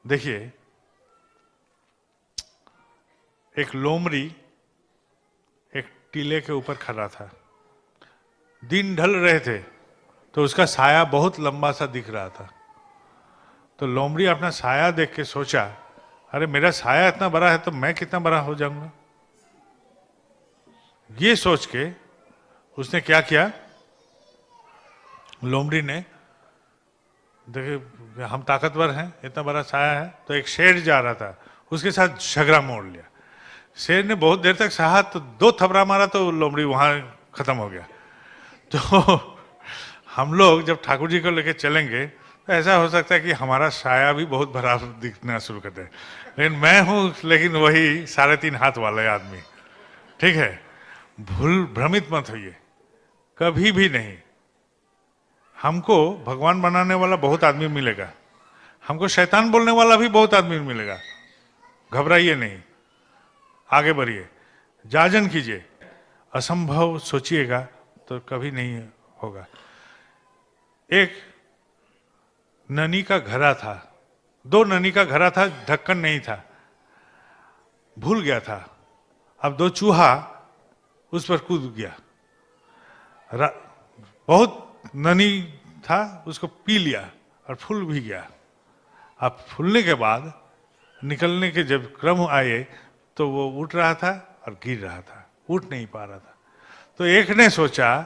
देखिए, एक लोमड़ी एक टीले के ऊपर खड़ा था। दिन ढल रहे थे तो उसका साया बहुत लंबा सा दिख रहा था। तो लोमड़ी अपना साया देख के सोचा, अरे मेरा साया इतना बड़ा है तो मैं कितना बड़ा हो जाऊंगा। ये सोच के उसने क्या किया, लोमड़ी ने, देखिए हम ताकतवर हैं, इतना बड़ा साया है, तो एक शेर जा रहा था उसके साथ झगड़ा मोड़ लिया। शेर ने बहुत देर तक सहा, तो 2 थपड़ा मारा तो लोमड़ी वहां खत्म हो गया। तो हम लोग जब ठाकुर जी को लेके चलेंगे तो ऐसा हो सकता है कि हमारा साया भी बहुत बड़ा दिखना शुरू कर दे, लेकिन मैं हूं लेकिन वही 3.5 हाथ वाले आदमी। ठीक है, भ्रमित मत होइए, कभी भी नहीं। हमको भगवान बनाने वाला बहुत आदमी मिलेगा, हमको शैतान बोलने वाला भी बहुत आदमी मिलेगा। घबराइए नहीं, आगे बढ़िए, जाजन कीजिए। असंभव सोचिएगा तो कभी नहीं होगा। एक ननी का घड़ा था, 2 ननी का घड़ा था, ढक्कन नहीं था, भूल गया था। अब 2 चूहा उस पर कूद गया, बहुत ननी था, उसको पी लिया और फूल भी गया। अब फूलने के बाद निकलने के जब क्रम आए तो वो उठ रहा था और गिर रहा था, उठ नहीं पा रहा था। तो एक ने सोचा,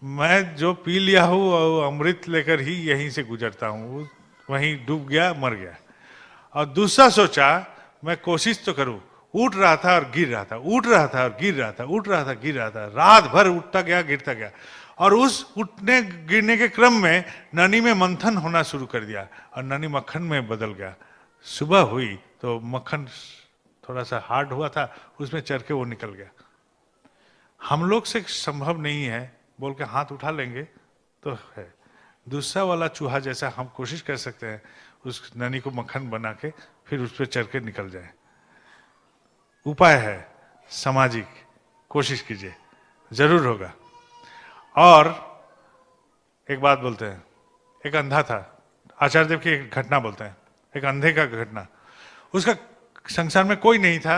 मैं जो पी लिया हूँ और अमृत लेकर ही यहीं से गुजरता हूँ, वहीं डूब गया, मर गया। और दूसरा सोचा, मैं कोशिश तो करूं। उठ रहा था और गिर रहा था, उठ रहा था और गिर रहा था, उठ रहा था गिर रहा था, रात भर उठता गया गिरता गया। और उस उठने गिरने के क्रम में ननी में मंथन होना शुरू कर दिया और ननी मक्खन में बदल गया। सुबह हुई तो मक्खन थोड़ा सा हार्ड हुआ था, उसमें चढ़ के वो निकल गया। हम लोग से संभव नहीं है बोल के हाथ उठा लेंगे तो है। दूसरा वाला चूहा जैसा हम कोशिश कर सकते हैं, उस ननी को मक्खन बना के फिर उस पर चढ़ के निकल जाए। उपाय है सामाजिक, कोशिश कीजिए, जरूर होगा। और एक बात बोलते हैं, एक अंधा था, आचार्य देव की एक घटना बोलते हैं, एक अंधे का घटना। उसका संसार में कोई नहीं था,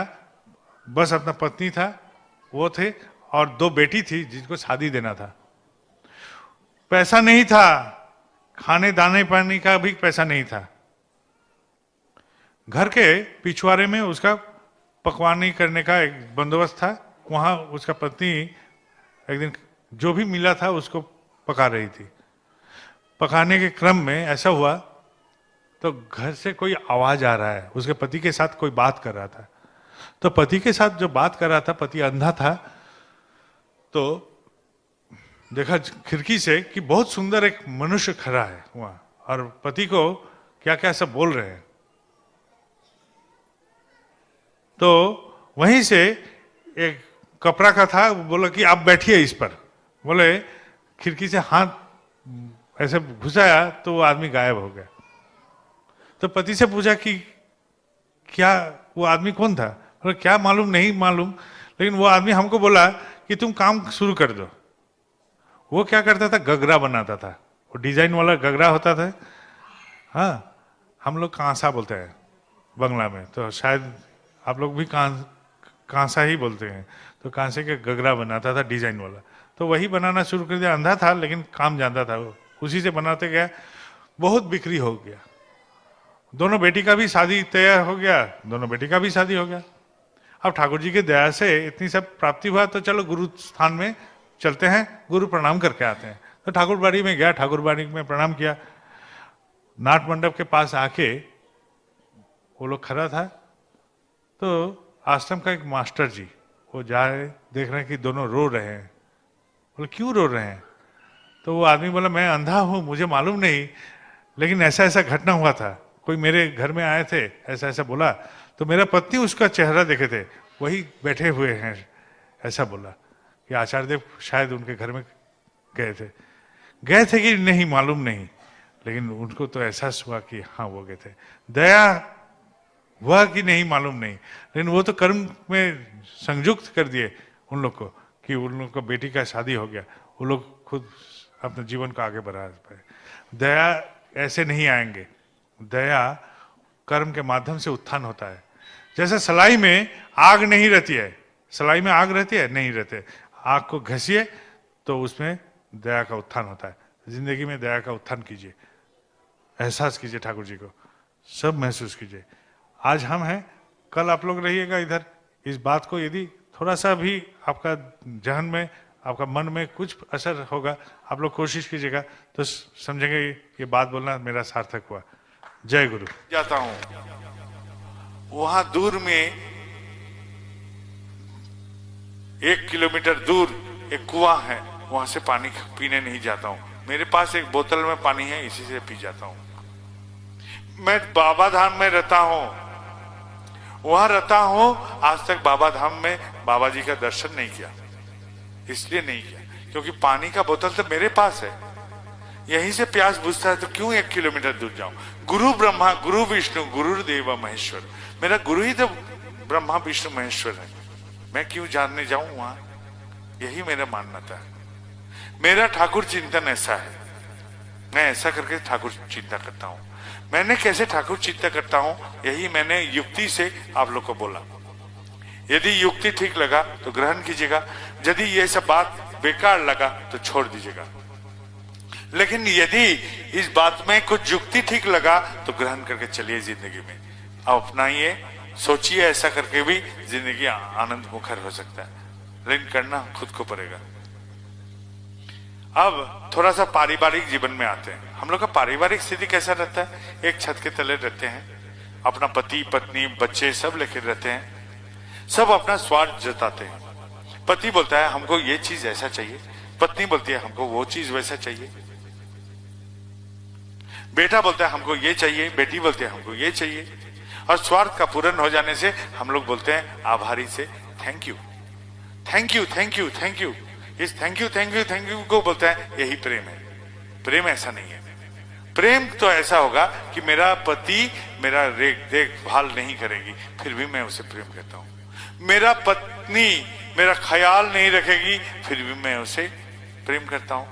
बस अपना पत्नी था, वो थे, और 2 बेटी थी जिनको शादी देना था। पैसा नहीं था, खाने दाने पानी का भी पैसा नहीं था। घर के पिछवाड़े में उसका पकवानी करने का एक बंदोबस्त था। वहां उसका पत्नी एक दिन जो भी मिला था उसको पका रही थी। पकाने के क्रम में ऐसा हुआ तो घर से कोई आवाज आ रहा है, उसके पति के साथ कोई बात कर रहा था। तो पति के साथ जो बात कर रहा था, पति अंधा था, तो देखा खिड़की से कि बहुत सुंदर एक मनुष्य खड़ा है वहां, और पति को क्या क्या सब बोल रहे हैं। तो वहीं से एक कपड़ा का था, बोला कि आप बैठिए इस पर। बोले, खिड़की से हाथ ऐसे घुसाया तो वो आदमी गायब हो गया। तो पति से पूछा कि क्या वो आदमी कौन था? बोले क्या मालूम, नहीं मालूम, लेकिन वो आदमी हमको बोला कि तुम काम शुरू कर दो। वो क्या करता था, गगरा बनाता था, वो डिजाइन वाला गगरा होता था। हाँ, हम लोग कांसा बोलते हैं बंगला में, तो शायद आप लोग भी कांसा ही बोलते हैं। तो कांसे के गगरा बनाता था डिजाइन वाला, तो वही बनाना शुरू कर दिया। अंधा था लेकिन काम जानता था, वो उसी से बनाते गया, बहुत बिक्री हो गया। दोनों बेटी का भी शादी तैयार हो गया, दोनों बेटी का भी शादी हो गया। अब ठाकुर जी की दया से इतनी सब प्राप्ति हुआ, तो चलो गुरु स्थान में चलते हैं, गुरु प्रणाम करके आते हैं। तो ठाकुर बाड़ी में गया, ठाकुर बाड़ी में प्रणाम किया। नाट मंडप के पास आके वो लोग खड़ा था, तो आश्रम का एक मास्टर जी वो जाए, देख रहे हैं कि दोनों रो रहे हैं। बोले क्यों रो रहे हैं? तो वो आदमी बोला, मैं अंधा हूं, मुझे मालूम नहीं, लेकिन ऐसा ऐसा घटना हुआ था, कोई मेरे घर में आए थे, ऐसा ऐसा बोला, तो मेरा पत्नी उसका चेहरा देखे थे, वही बैठे हुए हैं। ऐसा बोला कि आचार्य देव शायद उनके घर में गए थे कि नहीं मालूम नहीं, लेकिन उनको तो एहसास हुआ कि हाँ वो गए थे। दया हुआ कि नहीं मालूम नहीं, लेकिन वो तो कर्म में संयुक्त कर दिए उन लोग को कि उन लोग को बेटी का शादी हो गया, वो लोग खुद अपने जीवन को आगे बढ़ा पाए। दया ऐसे नहीं आएंगे, दया कर्म के माध्यम से उत्थान होता है। जैसे सलाई में आग नहीं रहती है, सलाई में आग रहती है, नहीं रहते, आग को घसिए तो उसमें दया का उत्थान होता है। जिंदगी में दया का उत्थान कीजिए, एहसास कीजिए ठाकुर जी को, सब महसूस कीजिए। आज हम हैं, कल आप लोग रहिएगा इधर। इस बात को यदि थोड़ा सा भी आपका जहन में, आपका मन में कुछ असर होगा, आप लोग कोशिश कीजिएगा तो समझेंगे ये बात बोलना मेरा सार्थक हुआ। जय गुरु। जाता हूं, वहां दूर में 1 किलोमीटर दूर एक कुआं है, वहां से पानी पीने नहीं जाता हूं। मेरे पास एक बोतल में पानी है, इसी से पी जाता हूं। मैं बाबा धाम में रहता हूं, वहां रहता हूं, आज तक बाबा धाम में बाबा जी का दर्शन नहीं किया। इसलिए नहीं किया क्योंकि पानी का बोतल तो मेरे पास है, यहीं से प्यास बुझता है तो क्यों 1 किलोमीटर दूर जाऊं। गुरु ब्रह्मा गुरु विष्णु गुरु देव महेश्वर, मेरा गुरु ही तो ब्रह्मा विष्णु महेश्वर है, मैं क्यों जानने जाऊं वहां। यही मेरा मान्यता है। मेरा ठाकुर चिंतन ऐसा है, मैं ऐसा करके ठाकुर चिंता करता हूं। मैंने कैसे ठाकुर चिंता करता हूं, यही मैंने युक्ति से आप लोग को बोला। यदि युक्ति ठीक लगा तो ग्रहण कीजिएगा, यदि ये सब बात बेकार लगा तो छोड़ दीजिएगा। लेकिन यदि इस बात में कुछ युक्ति ठीक लगा तो ग्रहण करके चलिए जिंदगी में, अब अपनाइए, सोचिए, ऐसा करके भी जिंदगी आनंद मुखर हो सकता है, लेकिन करना खुद को पड़ेगा। अब थोड़ा सा पारिवारिक जीवन में आते हैं। हम लोग का पारिवारिक स्थिति कैसा रहता है, एक छत के तले रहते हैं, अपना पति पत्नी बच्चे सब लेके रहते हैं, सब अपना स्वार्थ जताते हैं। पति बोलता है हमको ये चीज ऐसा चाहिए, पत्नी बोलती है हमको वो चीज वैसा चाहिए, बेटा बोलता है हमको ये चाहिए, बेटी बोलती है हमको ये चाहिए। और स्वार्थ का पूर्ण हो जाने से हम लोग बोलते हैं आभारी से thank you thank you thank you thank you. इस thank you thank you thank you को बोलते हैं यही प्रेम है। प्रेम ऐसा नहीं है। प्रेम तो ऐसा होगा कि मेरा पति मेरा देखभाल नहीं करेगी, फिर भी मैं उसे प्रेम करता हूं। मेरा पत्नी मेरा ख्याल नहीं रखेगी, फिर भी मैं उसे प्रेम करता हूं।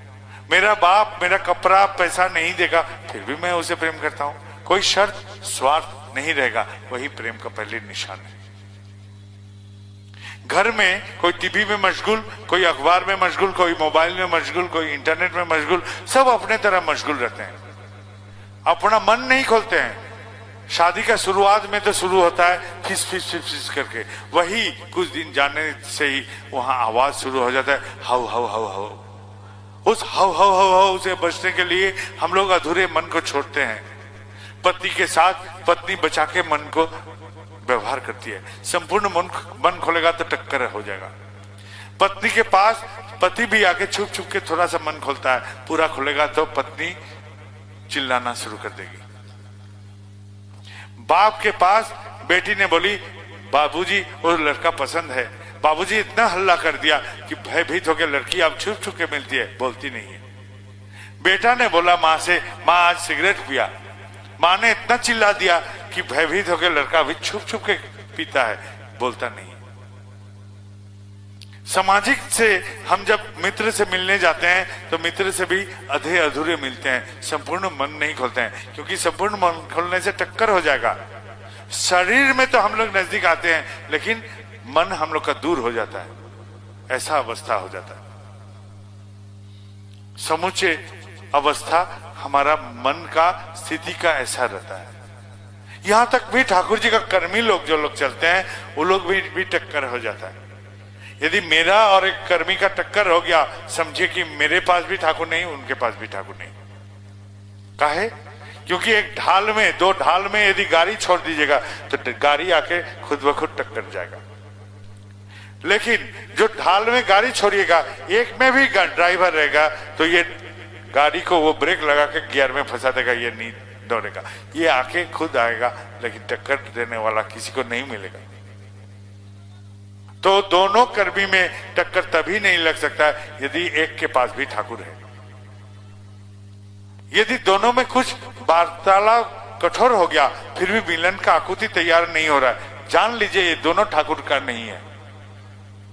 मेरा बाप मेरा कपड़ा पैसा नहीं देगा, फिर भी मैं उसे प्रेम करता हूं। कोई शर्त स्वार्थ नहीं रहेगा, वही प्रेम का पहले निशान है। घर में कोई टीवी में मशगूल, कोई अखबार में मशगूल, कोई मोबाइल में मशगूल, कोई इंटरनेट में मशगूल, सब अपने तरह मशगूल रहते हैं, अपना मन नहीं खोलते हैं। शादी का शुरुआत में तो शुरू होता है फिस फिस फिस फिस करके, वही कुछ दिन जाने से ही वहां आवाज शुरू हो जाता है हाउ हाउ हाउ हाउ। उस हाउ हाउ हाउ हाउ से बचने के लिए हम लोग अधूरे मन को छोड़ते हैं। पति के साथ पत्नी बचा के मन को व्यवहार करती है, संपूर्ण मन खोलेगा तो टक्कर हो जाएगा। पत्नी के पास पति भी आके छुप छुप के थोड़ा सा मन खोलता है, पूरा खोलेगा तो पत्नी चिल्लाना शुरू कर देगी। बाप के पास बेटी ने बोली बाबूजी वो लड़का पसंद है, बाबूजी इतना हल्ला कर दिया कि भयभीत होकर लड़की अब छुप छुप के मिलती है, बोलती नहीं है। बेटा ने बोला माँ से, माँ आज सिगरेट पिया, माँ ने इतना चिल्ला दिया कि भयभीत होकर लड़का अभी छुप छुप के पीता है, बोलता नहीं। सामाजिक से हम जब मित्र से मिलने जाते हैं तो मित्र से भी आधे अधूरे मिलते हैं, संपूर्ण मन नहीं खोलते हैं, क्योंकि संपूर्ण मन खोलने से टक्कर हो जाएगा। शरीर में तो हम लोग नजदीक आते हैं, लेकिन मन हम लोग का दूर हो जाता है, ऐसा अवस्था हो जाता है। समूचे अवस्था हमारा मन का स्थिति का ऐसा रहता है। यहां तक भी ठाकुर जी का कर्मी लोग जो लोग चलते हैं वो लोग भी टक्कर हो जाता है। यदि मेरा और एक कर्मी का टक्कर हो गया, समझिए कि मेरे पास भी ठाकुर नहीं, उनके पास भी ठाकुर नहीं। काहे? क्योंकि एक ढाल में, दो ढाल में यदि गाड़ी छोड़ दीजिएगा तो गाड़ी आके खुद ब खुद टक्कर जाएगा। लेकिन जो ढाल में गाड़ी छोड़िएगा, एक में भी ड्राइवर रहेगा तो ये गाड़ी को वो ब्रेक लगा के गियर में फंसा देगा, ये नहीं दौड़ेगा, ये आके खुद आएगा, लेकिन टक्कर देने वाला किसी को नहीं मिलेगा। तो दोनों कर्मी में टक्कर तभी नहीं लग सकता यदि एक के पास भी ठाकुर है। यदि दोनों में कुछ वार्तालाप कठोर हो गया, फिर भी मिलन का आकुति तैयार नहीं हो रहा है, जान लीजिए ये दोनों ठाकुर का नहीं है,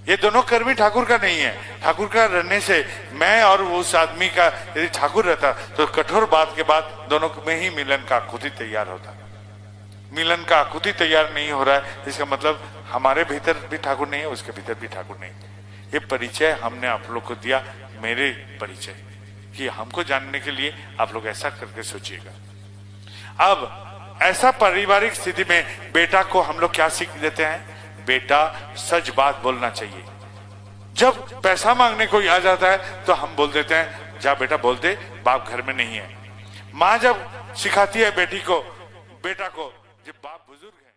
ये दोनों कर्मी ठाकुर का नहीं है। ठाकुर का रहने से मैं और उस आदमी का यदि ठाकुर रहता तो कठोर बात के बाद दोनों में ही मिलन का आकुति तैयार होता। मिलन का आकुति तैयार नहीं हो रहा है, इसका मतलब हमारे भीतर भी ठाकुर नहीं है, उसके भीतर भी ठाकुर नहीं है। ये परिचय हमने आप लोग को दिया, मेरे परिचय, कि हमको जानने के लिए आप लोग ऐसा करके सोचिएगा। अब ऐसा पारिवारिक स्थिति में बेटा को हम लोग क्या सीख देते हैं? बेटा सच बात बोलना चाहिए। जब पैसा मांगने को आ जाता है तो हम बोल देते हैं जा बेटा बोल दे, बाप घर में नहीं है। माँ जब सिखाती है बेटी को, बेटा को, जब बाप बुजुर्ग है